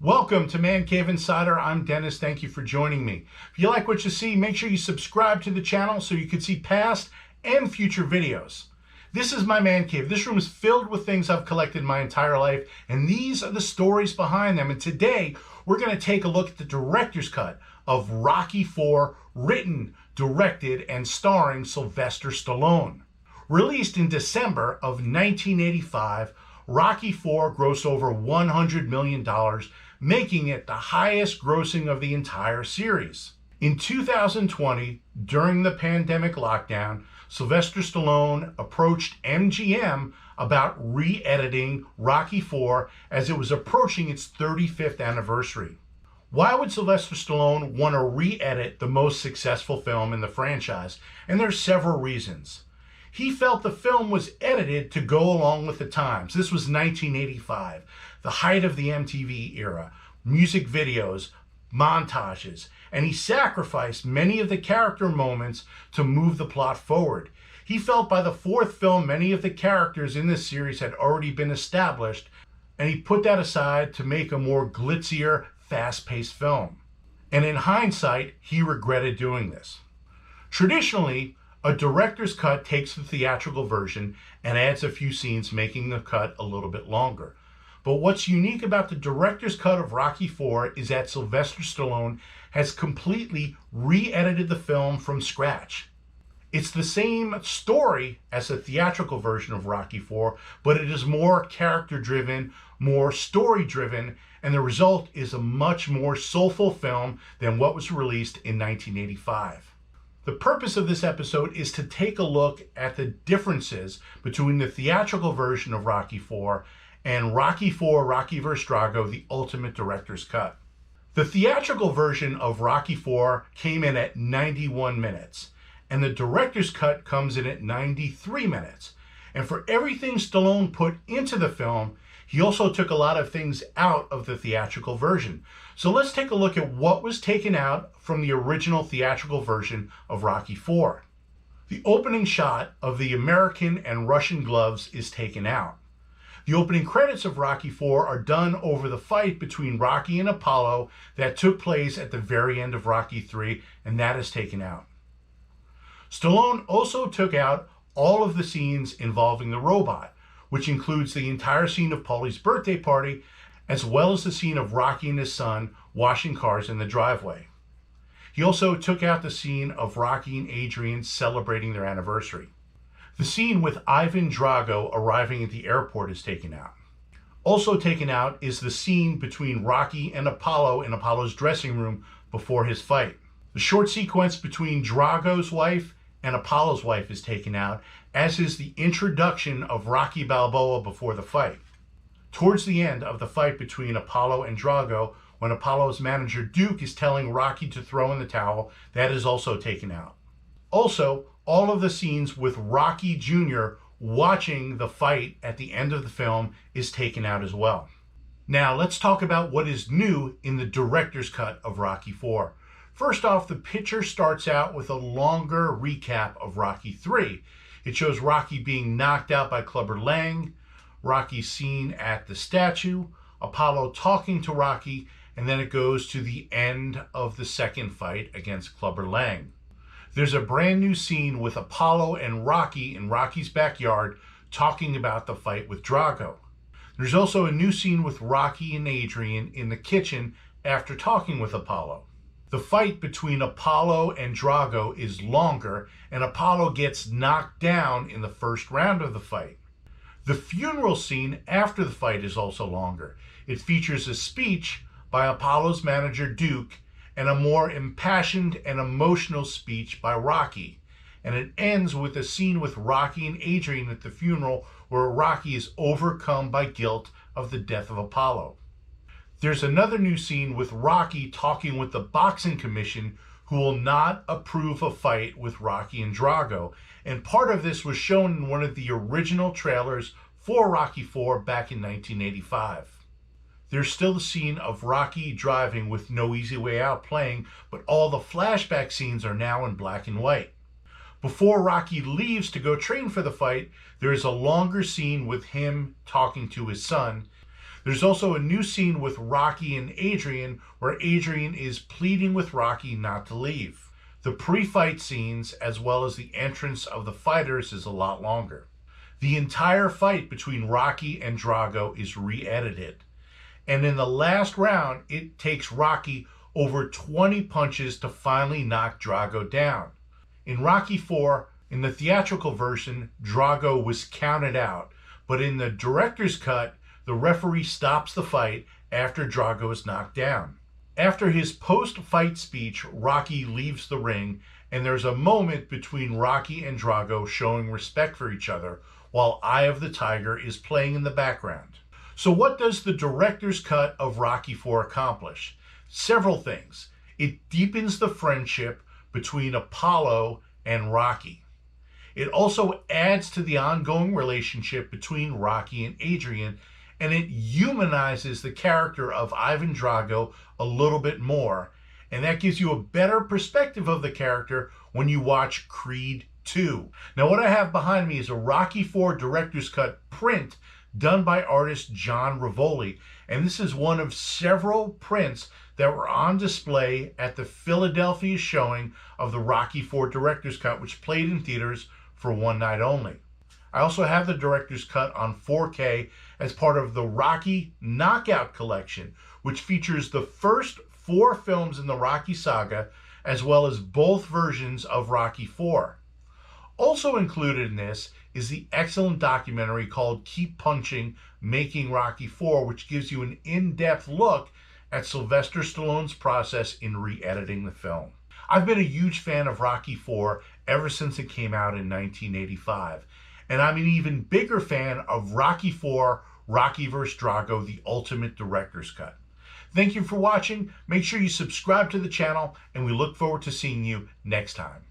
Welcome to Man Cave Insider. I'm Dennis. Thank you for joining me. If you like what you see, make sure you subscribe to the channel so you can see past and future videos. This is my man cave. This room is filled with things I've collected my entire life, and these are the stories behind them. And today, we're going to take a look at the director's cut of Rocky IV, written, directed, and starring Sylvester Stallone. Released in December of 1985, Rocky IV grossed over $100 million, making it the highest grossing of the entire series. In 2020, during the pandemic lockdown, Sylvester Stallone approached MGM about re-editing Rocky IV as it was approaching its 35th anniversary. Why would Sylvester Stallone want to re-edit the most successful film in the franchise? And there's several reasons. He felt the film was edited to go along with the times. This was 1985, the height of the MTV era, music videos, montages, and he sacrificed many of the character moments to move the plot forward. He felt by the fourth film, many of the characters in this series had already been established, and he put that aside to make a more glitzier, fast-paced film. And in hindsight, he regretted doing this. Traditionally, a director's cut takes the theatrical version and adds a few scenes, making the cut a little bit longer. But what's unique about the director's cut of Rocky IV is that Sylvester Stallone has completely re-edited the film from scratch. It's the same story as the theatrical version of Rocky IV, but it is more character-driven, more story-driven, and the result is a much more soulful film than what was released in 1985. The purpose of this episode is to take a look at the differences between the theatrical version of Rocky IV and Rocky IV, Rocky vs. Drago, the ultimate director's cut. The theatrical version of Rocky IV came in at 91 minutes, and the director's cut comes in at 93 minutes. And for everything Stallone put into the film, he also took a lot of things out of the theatrical version. So let's take a look at what was taken out from the original theatrical version of Rocky IV. The opening shot of the American and Russian gloves is taken out. The opening credits of Rocky IV are done over the fight between Rocky and Apollo that took place at the very end of Rocky III, and that is taken out. Stallone also took out all of the scenes involving the robot, which includes the entire scene of Paulie's birthday party, as well as the scene of Rocky and his son washing cars in the driveway. He also took out the scene of Rocky and Adrian celebrating their anniversary. The scene with Ivan Drago arriving at the airport is taken out. Also taken out is the scene between Rocky and Apollo in Apollo's dressing room before his fight. The short sequence between Drago's wife and Apollo's wife is taken out, as is the introduction of Rocky Balboa before the fight. Towards the end of the fight between Apollo and Drago, when Apollo's manager Duke is telling Rocky to throw in the towel, that is also taken out. Also, all of the scenes with Rocky Jr. watching the fight at the end of the film is taken out as well. Now, let's talk about what is new in the director's cut of Rocky IV. First off, the picture starts out with a longer recap of Rocky III. It shows Rocky being knocked out by Clubber Lang, Rocky's scene at the statue, Apollo talking to Rocky, and then it goes to the end of the second fight against Clubber Lang. There's a brand new scene with Apollo and Rocky in Rocky's backyard talking about the fight with Drago. There's also a new scene with Rocky and Adrian in the kitchen after talking with Apollo. The fight between Apollo and Drago is longer, and Apollo gets knocked down in the first round of the fight. The funeral scene after the fight is also longer. It features a speech by Apollo's manager Duke and a more impassioned and emotional speech by Rocky. And it ends with a scene with Rocky and Adrian at the funeral where Rocky is overcome by guilt of the death of Apollo. There's another new scene with Rocky talking with the boxing commission, who will not approve a fight with Rocky and Drago. And part of this was shown in one of the original trailers for Rocky IV back in 1985. There's still the scene of Rocky driving with No Easy Way Out playing, but all the flashback scenes are now in black and white. Before Rocky leaves to go train for the fight, there is a longer scene with him talking to his son. There's also a new scene with Rocky and Adrian where Adrian is pleading with Rocky not to leave. The pre-fight scenes, as well as the entrance of the fighters, is a lot longer. The entire fight between Rocky and Drago is re-edited. And in the last round, it takes Rocky over 20 punches to finally knock Drago down. In Rocky IV, in the theatrical version, Drago was counted out, but in the director's cut, the referee stops the fight after Drago is knocked down. After his post-fight speech, Rocky leaves the ring, and there's a moment between Rocky and Drago showing respect for each other, while Eye of the Tiger is playing in the background. So what does the director's cut of Rocky IV accomplish? Several things. It deepens the friendship between Apollo and Rocky. It also adds to the ongoing relationship between Rocky and Adrian, and it humanizes the character of Ivan Drago a little bit more, and that gives you a better perspective of the character when you watch Creed 2. Now what I have behind me is a Rocky IV director's cut print done by artist John Rivoli, and this is one of several prints that were on display at the Philadelphia showing of the Rocky IV director's cut, which played in theaters for one night only. I also have the director's cut on 4K as part of the Rocky Knockout Collection, which features the first 4 films in the Rocky saga, as well as both versions of Rocky IV. Also included in this is the excellent documentary called Keep Punching, Making Rocky IV, which gives you an in-depth look at Sylvester Stallone's process in re-editing the film. I've been a huge fan of Rocky IV ever since it came out in 1985, and I'm an even bigger fan of Rocky IV, Rocky vs. Drago, the Ultimate Director's Cut. Thank you for watching. Make sure you subscribe to the channel, and we look forward to seeing you next time.